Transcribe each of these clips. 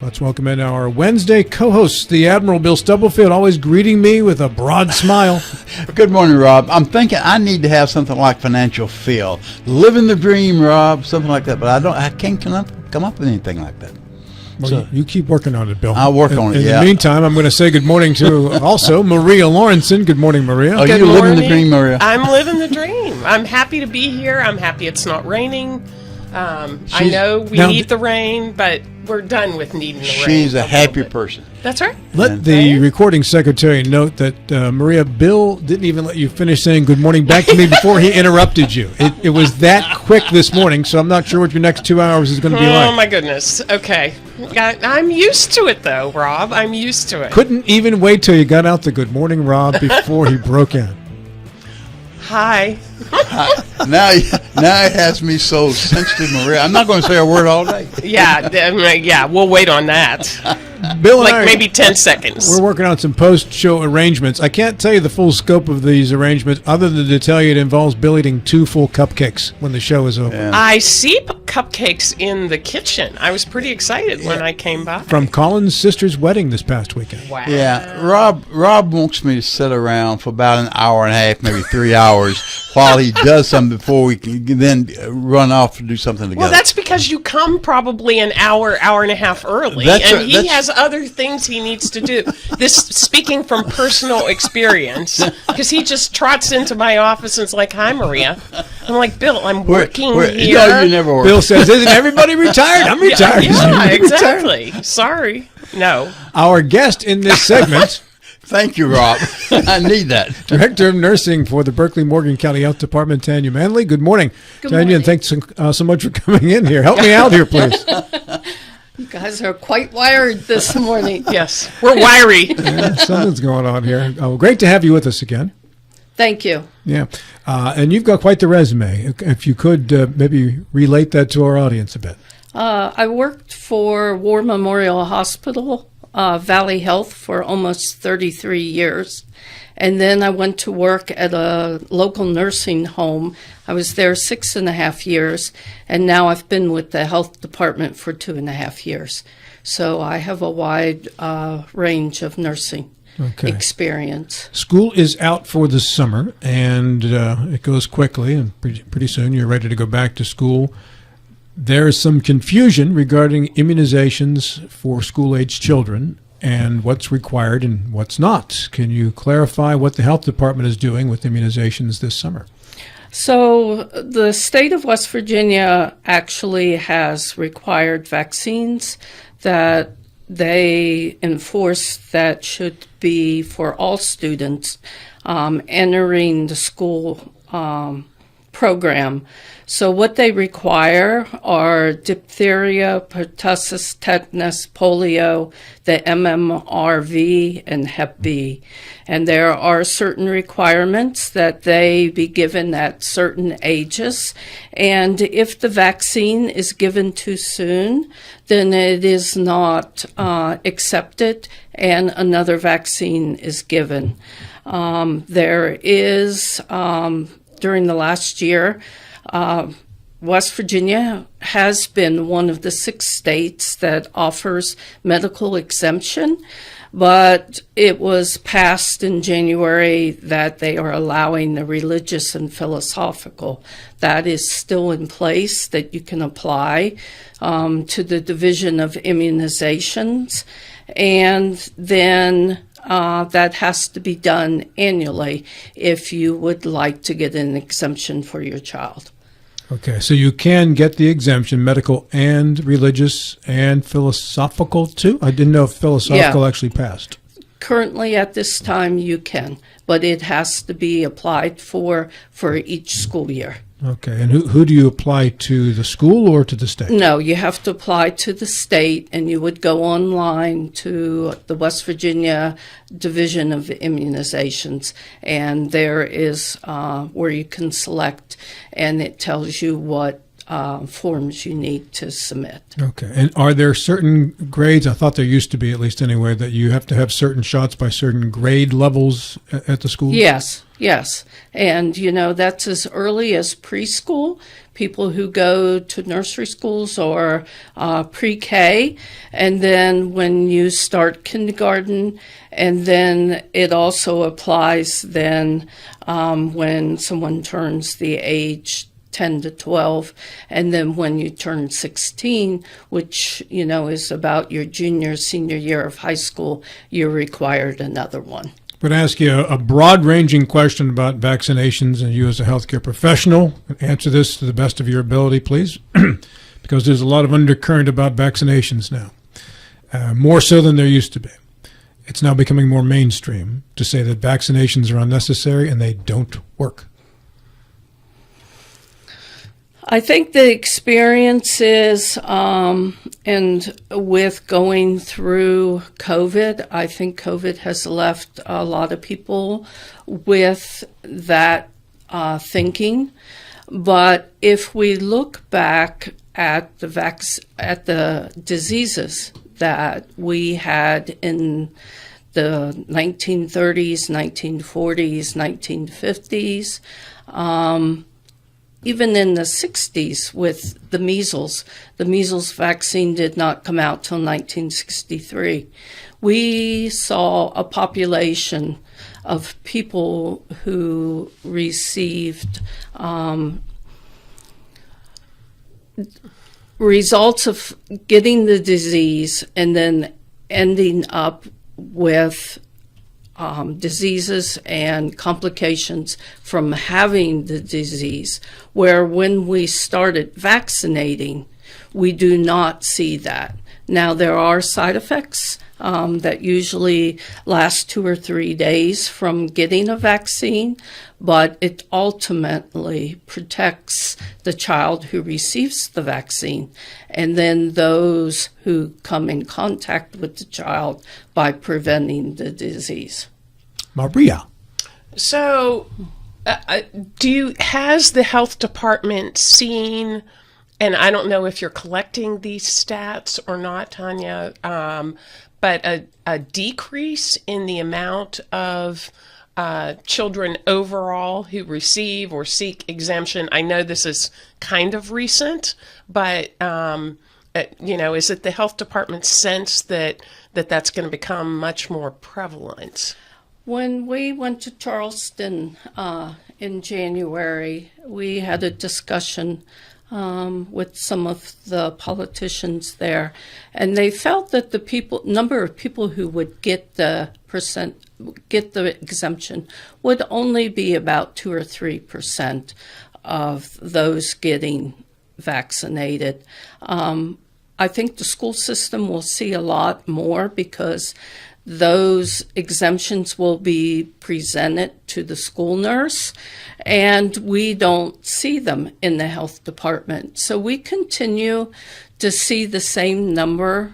Let's welcome in our Wednesday co-host, the Admiral Bill Stubblefield, always greeting me with a broad smile. Good morning, Rob. I'm thinking I need to have something like Financial Feel. Living the dream, Rob, something like that. But I can't come up with anything like that. Well, So, you keep working on it, Bill. I'll work on it, In yeah. the meantime, I'm going to say good morning to also Maria Lawrenson. Good morning, Maria. Are Good you living the morning. dream, Maria? I'm living the dream. I'm happy to be here. I'm happy it's not raining. I know we need the rain, but we're done with needing the rain. She's a happy person. That's right. Let the recording secretary note that, Maria, Bill didn't even let you finish saying good morning back to me before he interrupted you. It was that quick this morning, so I'm not sure what your next 2 hours is going to be like. Oh, my goodness. Okay. I'm used to it, though, Rob. I'm used to it. Couldn't even wait till you got out the good morning, Rob, before he broke in. Hi. Now it has me so sensitive, Maria. I'm not going to say a word all day. Yeah, we'll wait on that. Bill and I, Like maybe 10 seconds. we're working on some post-show arrangements. I can't tell you the full scope of these arrangements other than to tell you it involves Bill eating 2 full cupcakes when the show is over. Yeah. I see cupcakes in the kitchen. I was pretty excited when I came by. From Colin's sister's wedding this past weekend. Wow. Yeah, Rob wants me to sit around for about an hour and a half, maybe 3 hours, while he does something before we can then run off and do something together. Well, that's because you come probably an hour and a half early, he has other things he needs to do. This speaking from personal experience, because he just trots into my office and is like, "Hi, Maria." I'm like, "Bill, I'm working here." No, you never work. Bill says, "Isn't everybody retired? I'm retired." Yeah, exactly. Sorry. No. Our guest in this segment, Thank you, Rob. I need that. Director of Nursing for the Berkeley Morgan County Health Department, Tanya Manley. Good morning, Tanya, and thanks so much for coming in here. Help me out here, please. You guys are quite wired this morning. Yes, we're wiry. Yeah, something's going on here. Oh, great to have you with us again. Thank you. Yeah, and you've got quite the resume. If you could maybe relate that to our audience a bit. I worked for War Memorial Hospital, Valley Health, for almost 33 years. And then I went to work at a local nursing home. I was there 6.5 years, and now I've been with the health department for 2.5 years. So I have a wide range of nursing experience. School is out for the summer, and it goes quickly, and pretty soon you're ready to go back to school. There is some confusion regarding immunizations for school-age children and what's required and what's not. Can you clarify what the health department is doing with immunizations this summer? So the state of West Virginia actually has required vaccines that they enforce that should be for all students entering the school program. So what they require are diphtheria, pertussis, tetanus, polio, the MMRV, and Hep B. And there are certain requirements that they be given at certain ages. And if the vaccine is given too soon, then it is not accepted and another vaccine is given. There is, during the last year, West Virginia has been one of the 6 states that offers medical exemption, but it was passed in January that they are allowing the religious and philosophical. That is still in place, that you can apply to the Division of Immunizations, and then that has to be done annually if you would like to get an exemption for your child. Okay, so you can get the exemption, medical and religious and philosophical too? I didn't know if philosophical actually passed. Currently at this time you can, but it has to be applied for each school year. Okay, and who do you apply to, the school or to the state? No, you have to apply to the state, and you would go online to the West Virginia Division of Immunizations, and there is where you can select, and it tells you what forms you need to submit. Okay. And are there certain grades? I thought there used to be, at least anyway, that you have to have certain shots by certain grade levels at the school? Yes. And, that's as early as preschool, people who go to nursery schools or pre-K. And then when you start kindergarten, and then it also applies then when someone turns the age 10 to 12, and then when you turn 16, which, is about your senior year of high school, you're required another one. But I ask you a broad-ranging question about vaccinations, and you as a healthcare professional, answer this to the best of your ability, please, because there's a lot of undercurrent about vaccinations now, more so than there used to be. It's now becoming more mainstream to say that vaccinations are unnecessary and they don't work. I think the experience is, and with going through COVID, I think COVID has left a lot of people with that thinking. But if we look back at the diseases that we had in the 1930s, 1940s, 1950s, even in the 60s with the measles vaccine did not come out till 1963. We saw a population of people who received results of getting the disease and then ending up with diseases and complications from having the disease, where when we started vaccinating, we do not see that. Now, there are side effects that usually last 2 or 3 days from getting a vaccine, but it ultimately protects the child who receives the vaccine and then those who come in contact with the child by preventing the disease. Maria. So, has the health department seen, and I don't know if you're collecting these stats or not, Tanya, but a decrease in the amount of children overall who receive or seek exemption? I know this is kind of recent, but is it the health department's sense that that's going to become much more prevalent? When we went to Charleston in January, we had a discussion with some of the politicians there, and they felt that the number of people who would get the exemption would only be about 2 or 3% of those getting vaccinated. I think the school system will see a lot more because those exemptions will be presented to the school nurse, and we don't see them in the health department. So we continue to see the same number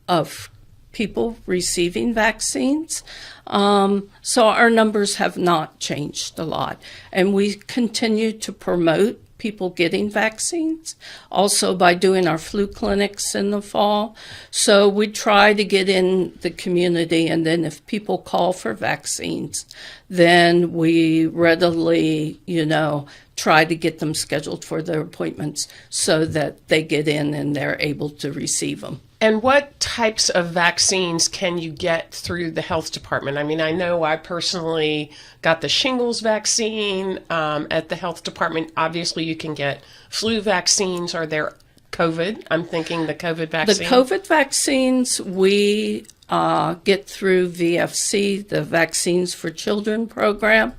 of people receiving vaccines. So our numbers have not changed a lot, and we continue to promote people getting vaccines, also by doing our flu clinics in the fall. So we try to get in the community, and then if people call for vaccines, then we readily, try to get them scheduled for their appointments so that they get in and they're able to receive them. And what types of vaccines can you get through the health department? I mean, I know I personally got the shingles vaccine at the health department. Obviously, you can get flu vaccines. Are there COVID? I'm thinking the COVID vaccine. The COVID vaccines we get through VFC, the Vaccines for Children program.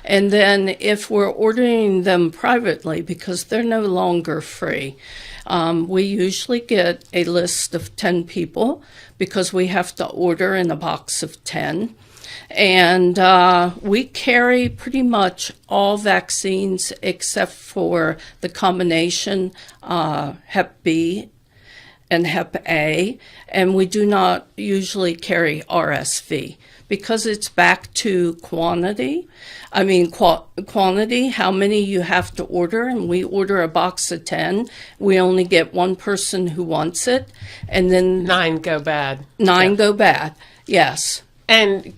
And then if we're ordering them privately, because they're no longer free, we usually get a list of 10 people because we have to order in a box of 10. And we carry pretty much all vaccines except for the combination Hep B and Hep A, and we do not usually carry RSV because it's back to quantity. I mean, quantity, how many you have to order, and we order a box of 10. We only get one person who wants it, and then 9 go bad. 9 go bad, yes. And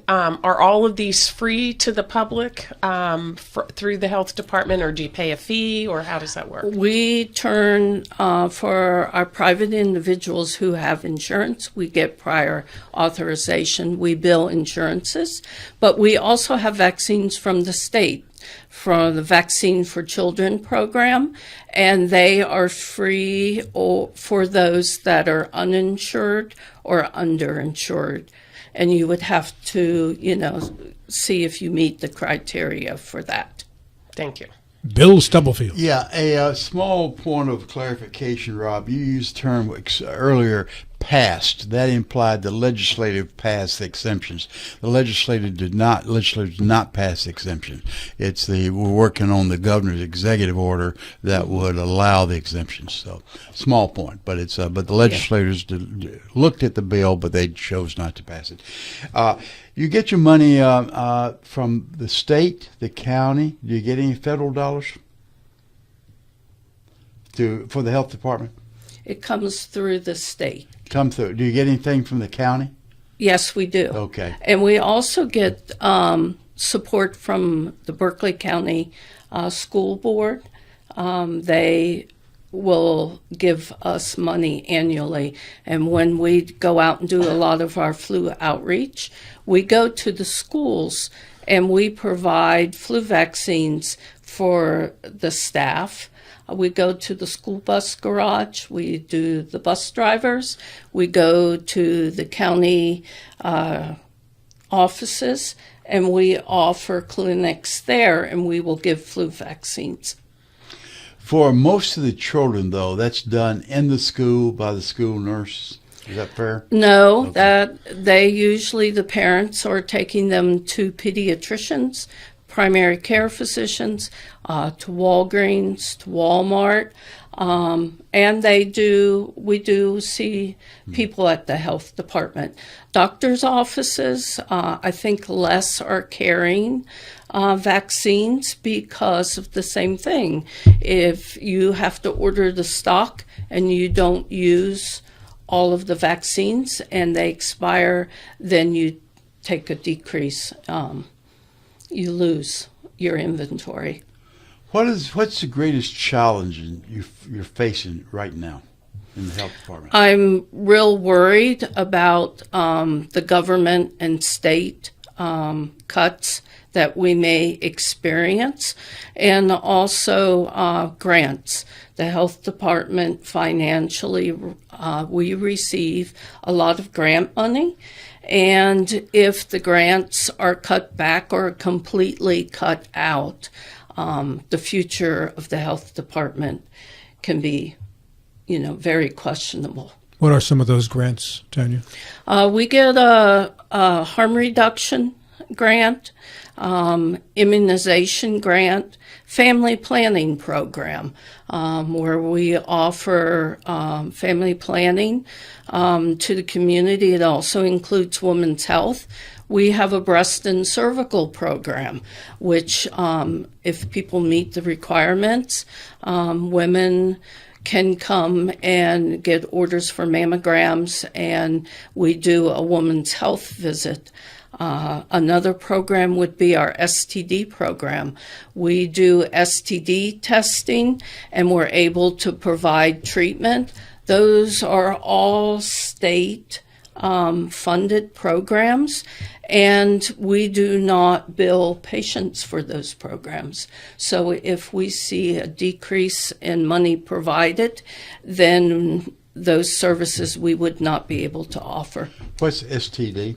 are all of these free to the public through the health department, or do you pay a fee, or how does that work? We turn for our private individuals who have insurance. We get prior authorization. We bill insurances, but we also have vaccines from the state, for the Vaccine for Children program, and they are free for those that are uninsured or underinsured. And you would have to, see if you meet the criteria for that. Thank you. Bill Stubblefield. Yeah, a small point of clarification, Rob. You used the term earlier, passed. That implied the legislative passed the exemptions. The legislature did not pass the exemption. We're working on the governor's executive order that would allow the exemptions. So, small point, but but the legislators looked at the bill, but they chose not to pass it. You get your money from the state, the county. Do you get any federal dollars for the health department? It comes through the state. Come through. Do you get anything from the county? Yes, we do. Okay. And we also get support from the Berkeley County School Board. They will give us money annually. And when we go out and do a lot of our flu outreach, we go to the schools and we provide flu vaccines for the staff. We go to the school bus garage. We do the bus drivers. We go to the county offices, and we offer clinics there, and we will give flu vaccines. For most of the children, though, that's done in the school by the school nurse. Is that fair? No, Okay. that they usually, the parents are taking them to pediatricians, primary care physicians, to Walgreens, to Walmart, and we do see people at the health department. Doctors' offices, I think less are carrying vaccines because of the same thing. If you have to order the stock and you don't use all of the vaccines and they expire, then you take a decrease. You lose your inventory. What's the greatest challenge you're facing right now in the health department? I'm real worried about the government and state cuts that we may experience, and also grants. The health department financially, we receive a lot of grant money. And if the grants are cut back or completely cut out, the future of the health department can be, very questionable. What are some of those grants, Tanya? We get a harm reduction grant, immunization grant, family planning program, where we offer family planning to the community. It also includes women's health. We have a breast and cervical program, which if people meet the requirements, women can come and get orders for mammograms, and we do a woman's health visit. Another program would be our STD program. We do STD testing, and we're able to provide treatment. Those are all state funded programs, and we do not bill patients for those programs. So if we see a decrease in money provided, then those services we would not be able to offer. What's STD?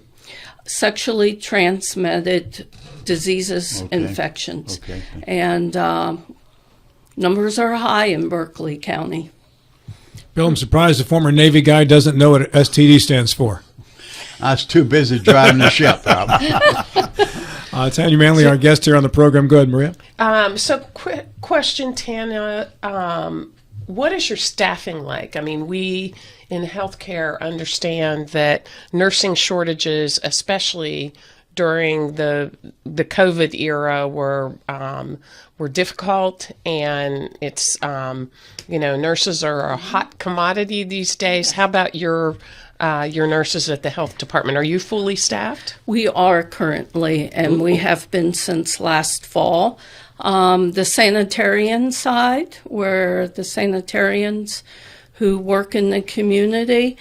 Sexually transmitted diseases, Okay. infections. Okay. And numbers are high in Berkeley County. Bill, I'm surprised the former Navy guy doesn't know what STD stands for. I was too busy driving the ship, Rob. Tanya Manley, our guest here on the program. Go ahead, Maria. So quick question, Tanya. what is your staffing like? I mean, we in healthcare understand that nursing shortages, especially during the COVID era, were difficult, and it's nurses are a hot commodity these days. How about your nurses at the health department? Are you fully staffed? We are currently, and we have been since last fall. The sanitarian side, where the sanitarians who work in the community,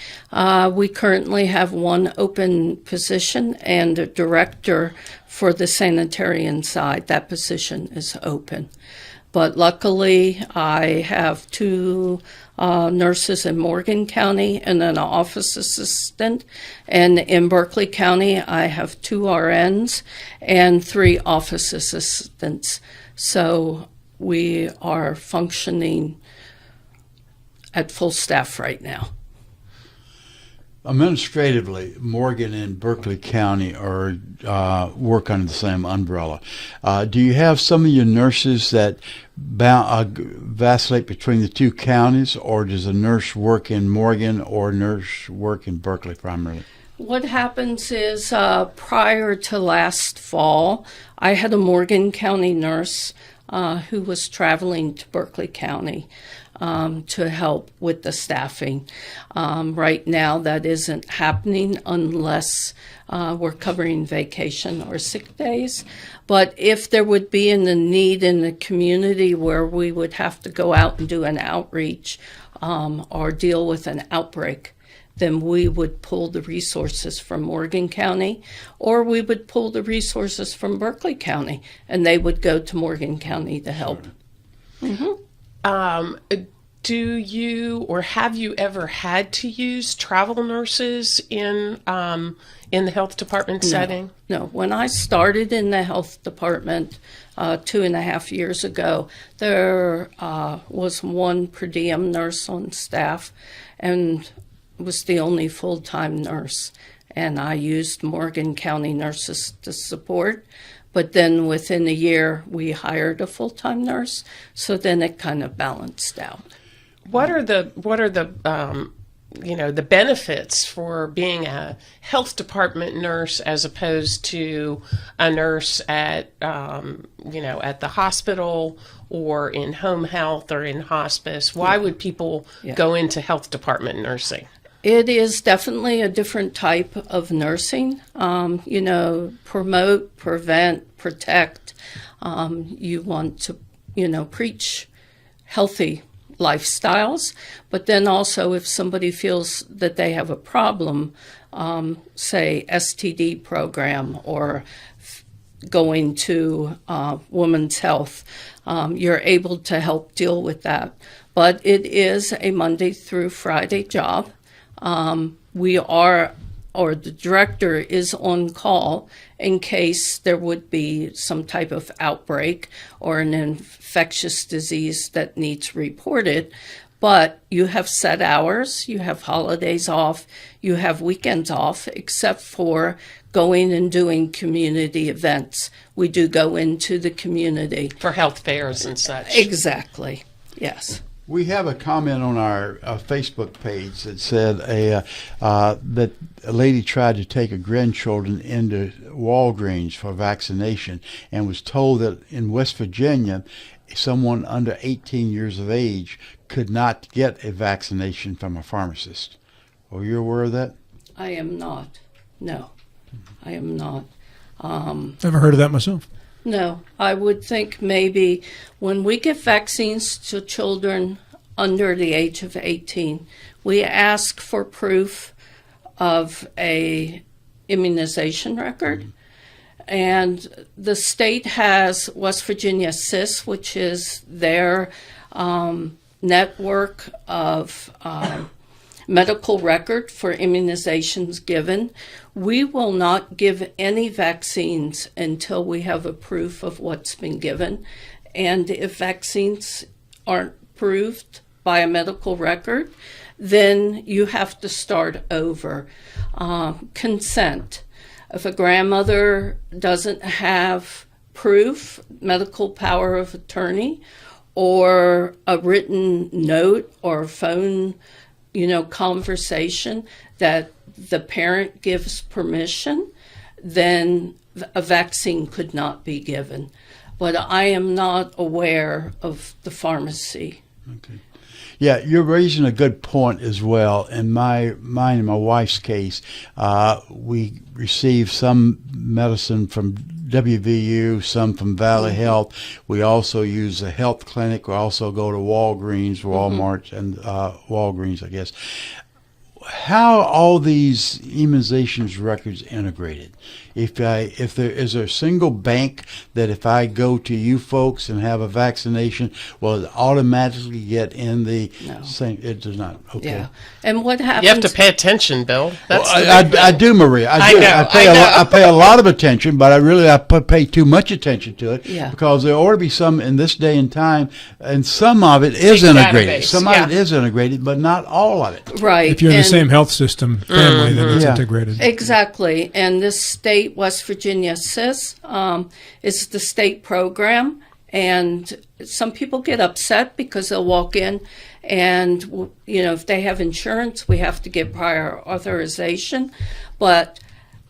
we currently have one open position and a director for the sanitarian side. That position is open. But luckily, I have 2 nurses in Morgan County and then an office assistant. And in Berkeley County, I have 2 RNs and 3 office assistants. So we are functioning at full staff right now. Administratively, Morgan and Berkeley County are work under the same umbrella. Do you have some of your nurses that vacillate between the 2 counties, or does a nurse work in Morgan or a nurse work in Berkeley primarily? What happens is prior to last fall, I had a Morgan County nurse who was traveling to Berkeley County to help with the staffing. Right now, that isn't happening unless we're covering vacation or sick days. But if there would be a need in the community where we would have to go out and do an outreach or deal with an outbreak, then we would pull the resources from Morgan County, or we would pull the resources from Berkeley County, and they would go to Morgan County to help. Mm-hmm. Do you or have you ever had to use travel nurses in the health department setting? No. When I started in the health department 2.5 years ago, there was one per diem nurse on staff, and was the only full-time nurse. And I used Morgan County nurses to support. But then within a year, we hired a full-time nurse, so then it kind of balanced out. What are the the benefits for being a health department nurse as opposed to a nurse at at the hospital or in home health or in hospice? Why would people go into health department nursing? It is definitely a different type of nursing. Promote, prevent, protect. You want to, preach healthy lifestyles, but then also if somebody feels that they have a problem, say STD program or going to women's health, you're able to help deal with that. But it is a Monday through Friday job. The director is on call in case there would be some type of outbreak or an infectious disease that needs reported. But you have set hours, you have holidays off, you have weekends off, except for going and doing community events. We do go into the community. For health fairs and such. Exactly, yes. We have a comment on our Facebook page that said that a lady tried to take a grandchildren into Walgreens for vaccination and was told that in West Virginia, someone under 18 years of age could not get a vaccination from a pharmacist. Are you aware of that? I am not. No, I am not. Never heard of that myself. No, I would think maybe when we give vaccines to children under the age of 18, we ask for proof of a immunization record. And the state has West Virginia CIS, which is their network of medical record for immunizations given. We will not give any vaccines until we have a proof of what's been given. And if vaccines aren't proved by a medical record, then you have to start over. Consent. If a grandmother doesn't have proof, medical power of attorney, or a written note or phone, conversation that the parent gives permission, then a vaccine could not be given. But I am not aware of the pharmacy. Okay. Yeah, you're raising a good point as well. In mine and my wife's case, we received some medicine from WVU, some from Valley Health. We also use a health clinic. We also go to Walgreens, Walmart, and Walgreens, I guess. How are all these immunizations records integrated? If there is a single bank that if I go to you folks and have a vaccination, will it automatically get in the same? It does not. Okay. Yeah. And what happens? You have to pay attention, Bill. That's I do, Maria. I do. I pay a lot of attention, but I pay too much attention to it because there ought to be some in this day and time, and some of it is integrated. Some of it is integrated, but not all of it. Right. If you're in the same health system family, then it's integrated. Exactly. And this state, West Virginia SIS, is the state program. And some people get upset because they'll walk in and, if they have insurance, we have to get prior authorization. But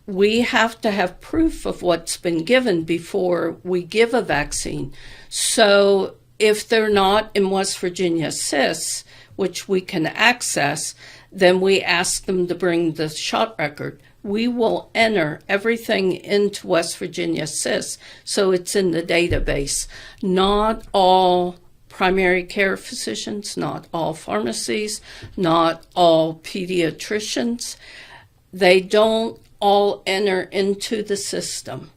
we have to have proof of what's been given before we give a vaccine. So if they're not in West Virginia SIS, which we can access, then we ask them to bring the shot record. We will enter everything into West Virginia SIS, so it's in the database. Not all primary care physicians, not all pharmacies, not all pediatricians. They don't all enter into the system.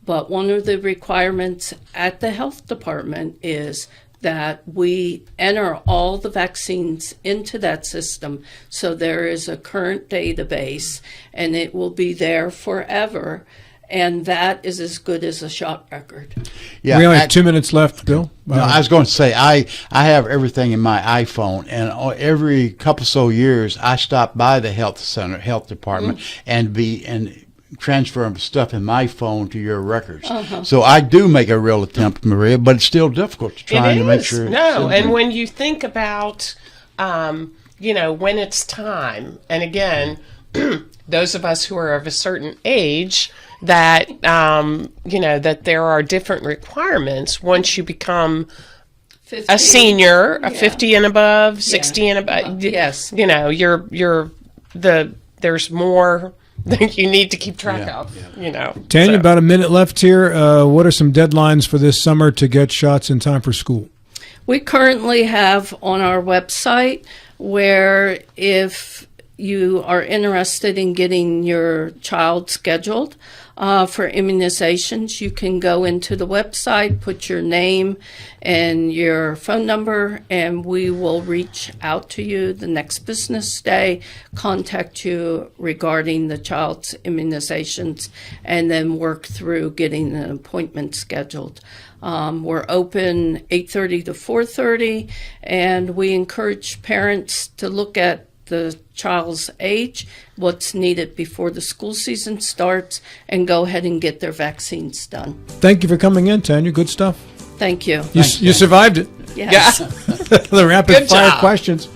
But one of the requirements at the health department is that we enter all the vaccines into that system so there is a current database and it will be there forever. And that is as good as a shot record. Yeah, we only have 2 minutes left, Bill. No, I was going to say, I have everything in my iPhone, and every couple so years I stop by the health department and transfer stuff in my phone to your records. So I do make a real attempt, Maria, but it's still difficult trying to make sure. No, and when you think about, when it's time, and again, those of us who are of a certain age, that, that there are different requirements once you become 50. a senior, a 50 and above, 60 and above. Yes. There's more that you need to keep track of, Tanya, about a minute left here. What are some deadlines for this summer to get shots in time for school? We currently have on our website where if you are interested in getting your child scheduled for immunizations, you can go into the website, put your name and your phone number, and we will reach out to you the next business day, contact you regarding the child's immunizations, and then work through getting an appointment scheduled. We're open 8:30 to 4:30, and we encourage parents to look at the child's age, what's needed before the school season starts, and go ahead and get their vaccines done. Thank you for coming in, Tanya. Good stuff. Thank you. You survived it. Yes. The rapid fire questions.